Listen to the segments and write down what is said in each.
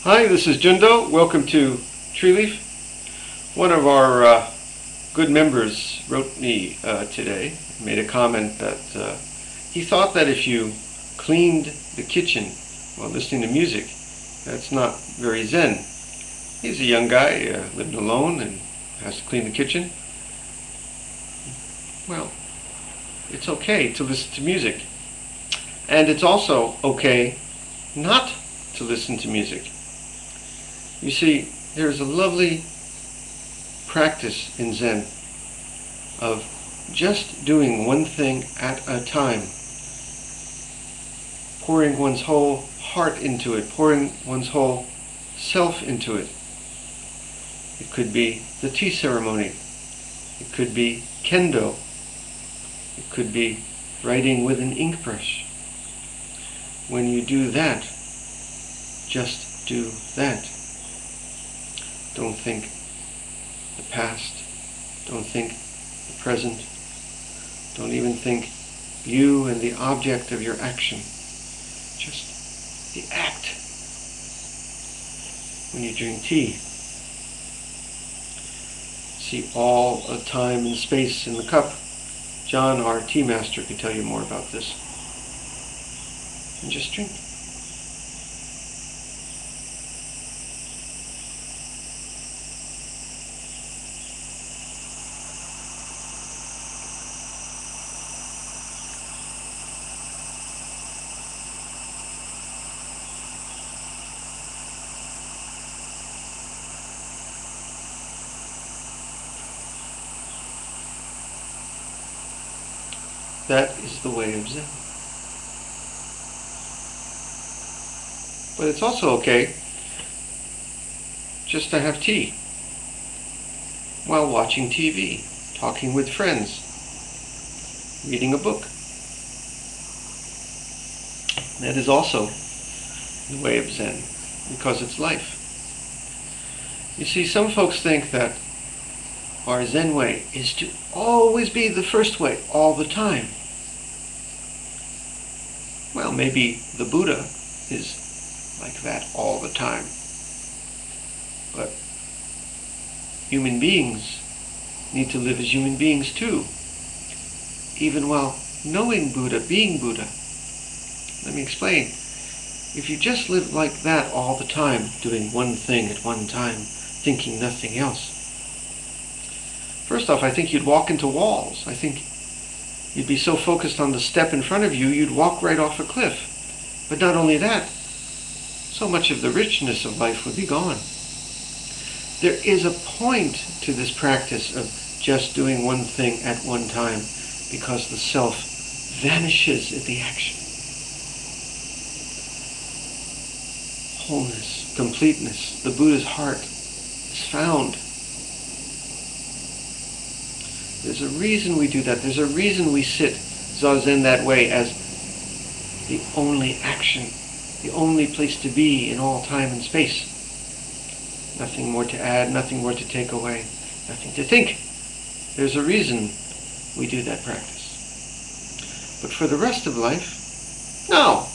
Hi, this is Jundo. Welcome to Treeleaf. One of our good members wrote me today, made a comment that he thought that if you cleaned the kitchen while listening to music, that's not very zen. He's a young guy, living alone and has to clean the kitchen. Well, it's okay to listen to music. And it's also okay not to listen to music. You see, there's a lovely practice in Zen of just doing one thing at a time, pouring one's whole heart into it, pouring one's whole self into it. It could be the tea ceremony, it could be kendo, it could be writing with an ink brush. When you do that, just do that. Don't think the past, don't think the present, don't even think you and the object of your action. Just the act. When you drink tea, see all of time and space in the cup. John, our tea master, can tell you more about this. And just drink. That is the way of Zen. But it's also okay just to have tea while watching TV, talking with friends, reading a book. That is also the way of Zen, because it's life. You see, some folks think that our Zen way is to always be the first way all the time. Well, maybe the Buddha is like that all the time. But human beings need to live as human beings too, even while knowing Buddha, being Buddha. Let me explain. If you just live like that all the time, doing one thing at one time, thinking nothing else, first off, I think you'd walk into walls. I think you'd be so focused on the step in front of you, you'd walk right off a cliff. But not only that, so much of the richness of life would be gone. There is a point to this practice of just doing one thing at one time, because the self vanishes at the action. Wholeness, completeness, the Buddha's heart is found. There's a reason we do that. There's a reason we sit Zazen that way, as the only action, the only place to be in all time and space. Nothing more to add, nothing more to take away, nothing to think. There's a reason we do that practice. But for the rest of life, no.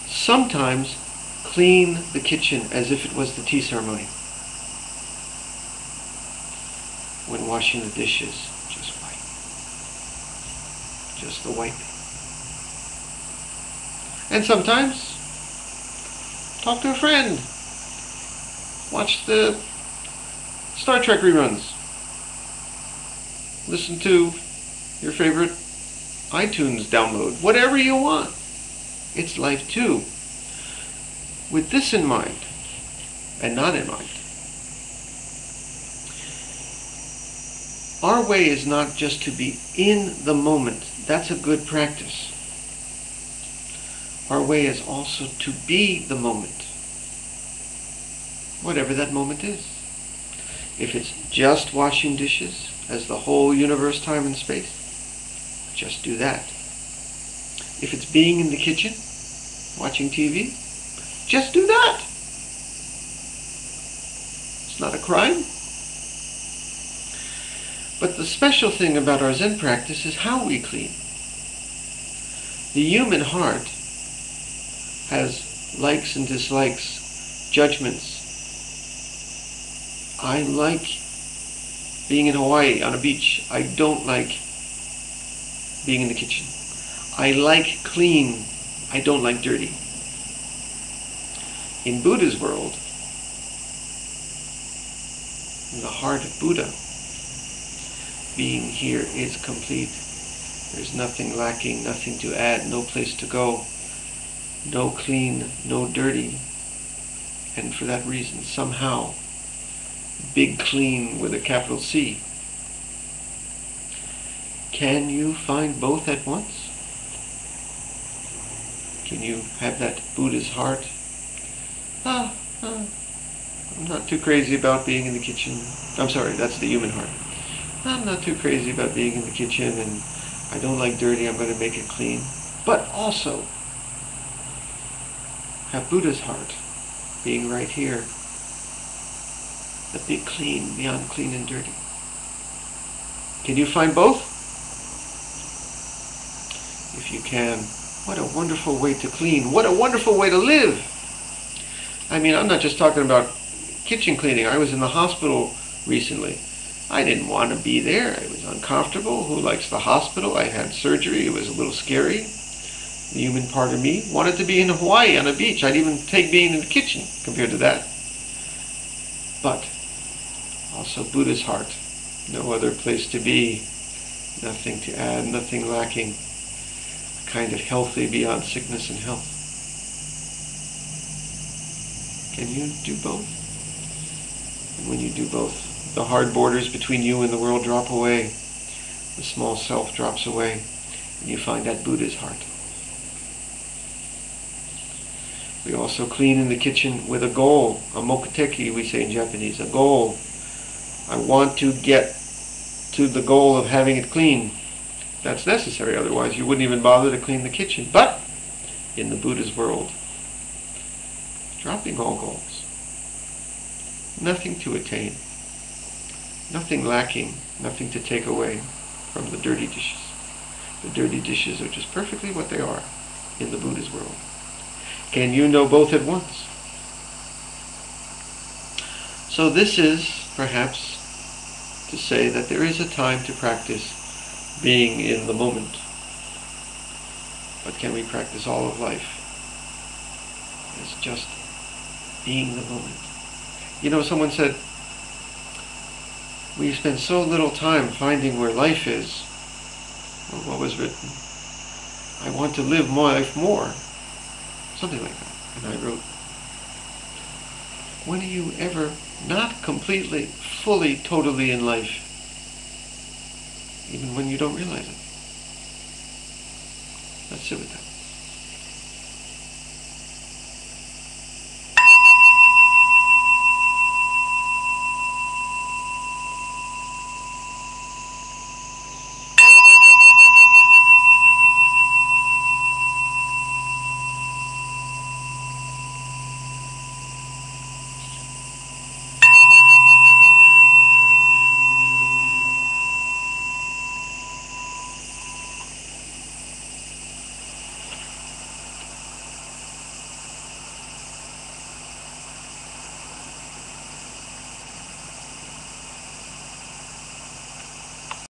Sometimes clean the kitchen as if it was the tea ceremony. When washing the dishes, just wipe. Just the wiping. And sometimes, talk to a friend. Watch the Star Trek reruns. Listen to your favorite iTunes download. Whatever you want. It's life too. With this in mind, and not in mind, our way is not just to be in the moment. That's a good practice. Our way is also to be the moment, whatever that moment is. If it's just washing dishes as the whole universe, time and space, just do that. If it's being in the kitchen, watching TV, just do that. It's not a crime. But the special thing about our Zen practice is how we clean. The human heart has likes and dislikes, judgments. I like being in Hawaii on a beach. I don't like being in the kitchen. I like clean. I don't like dirty. In Buddha's world, in the heart of Buddha, being here is complete. There's nothing lacking, nothing to add, no place to go, no clean, no dirty. And for that reason, somehow, big clean with a capital C. Can you find both at once? Can you have that Buddha's heart? I'm not too crazy about being in the kitchen. I'm sorry, that's the human heart. I'm not too crazy about being in the kitchen, and I don't like dirty, I'm going to make it clean. But also, have Buddha's heart being right here. The big clean, beyond clean and dirty. Can you find both? If you can, what a wonderful way to clean. What a wonderful way to live. I mean, I'm not just talking about kitchen cleaning. I was in the hospital recently. I didn't want to be there. I was uncomfortable. Who likes the hospital? I had surgery. It was a little scary. The human part of me wanted to be in Hawaii on a beach. I'd even take being in the kitchen compared to that. But also Buddha's heart. No other place to be. Nothing to add, nothing lacking. Kind of healthy beyond sickness and health. Can you do both? And when you do both, the hard borders between you and the world drop away. The small self drops away. And you find that Buddha's heart. We also clean in the kitchen with a goal. A mokuteki, we say in Japanese. A goal. I want to get to the goal of having it clean. That's necessary, otherwise you wouldn't even bother to clean the kitchen. But in the Buddha's world, dropping all goals. Nothing to attain. Nothing lacking. Nothing to take away from the dirty dishes. The dirty dishes are just perfectly what they are in the Buddha's world. Can you know both at once? So this is, perhaps, to say that there is a time to practice being in the moment. But can we practice all of life as just being the moment? You know, someone said, we spend so little time finding where life is. Well, what was written? I want to live my life more. Something like that. And I wrote, when are you ever not completely, fully, totally in life? Even when you don't realize it. Let's sit with that.